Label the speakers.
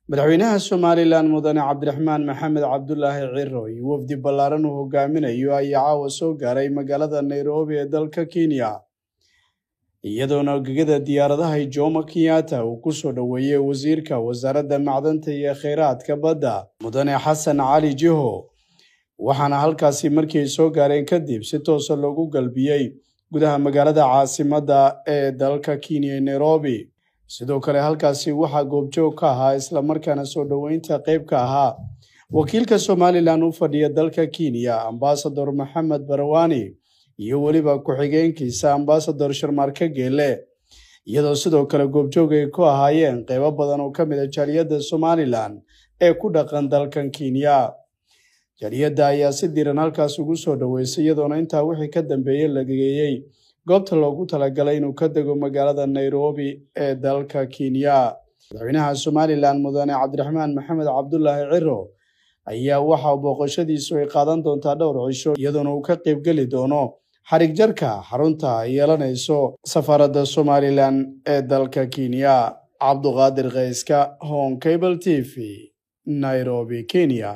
Speaker 1: madaxweynaha Somaliland mudane Cabdiraxmaan Maxamed Cabdullaahi Ciro iyo wafdi ballaaran uu hogaaminayo ayaa caawa soo gaaray magaalada Nairobi ee dalka Kenya iyadoona gegada diyaaradaha Jomo Kenyatta uu ku soo dhaweeyay wasiirka wasaaradda macdanta iyo kheyraadka badda mudane Xasan Cali Jiho waxaana halkaasi markii soo gaareen kadib si toos ah loogu galbiyay gudaha magaalada caasimadda ee dalka Kenya Nairobi sidoo kale halkaasi waxaa goobjoog ka ahaa isla markaana soo dhaweynta qayb ka ahaa wakiilka Somaliland u fadhiya dalka Kenya Ambassador Maxamed Barawani iyo waliba ku-xigeenkiisa Ambassador Sharmarke Geele iyadoo sidoo kale goobjoog ay ku ahaayeen qaybo badan oo ka mid ah jaaliyadda Somaliland ee ku dhaqan dalkan Kenya jaaliyadda ayaa si diiran halkaas ugu soo dhaweysay iyadoona intaa wixii ka dambeeyay la geeyay goobta loogu talagalay inuu ka dego magaalada Nairobi ee dalka Kenya madaxweynaha Somaliland mudane Cabdiraxmaan Maxamed Cabdullaahi Ciro ayaa waxa booqashadiisu ay qaadan doontaa dhowr cisho iyadoona uu ka qayb gali doono xarig jarka xarunta ay yeelanayso safaaradda Somaliland ee dalka Kenya Cabduqaadir Qayska Home Cable TV Nairobi Kenya